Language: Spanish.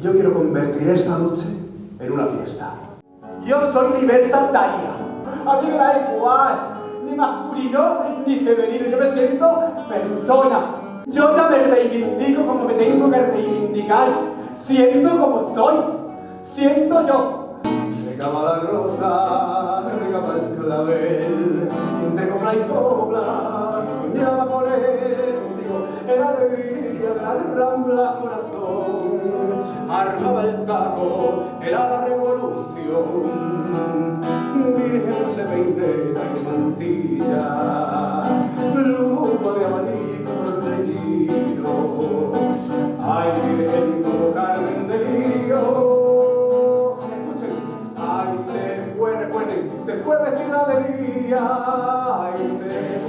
Yo quiero convertir esta noche en una fiesta. Yo soy libertaria. A mí me da igual, ni masculino ni femenino. Yo me siento persona. Yo ya me reivindico como me tengo que reivindicar, siendo como soy, siendo yo. Regaba la rosa, regaba el clavel, entre copla y copla, soñaba con él, contigo era alegría de la rambla corazón, armaba el taco, era la revolución, virgen de peineta y mantilla, pluma de abanico torbellino, ay virgen como Carmen de Lío. Se fue vestida de día y se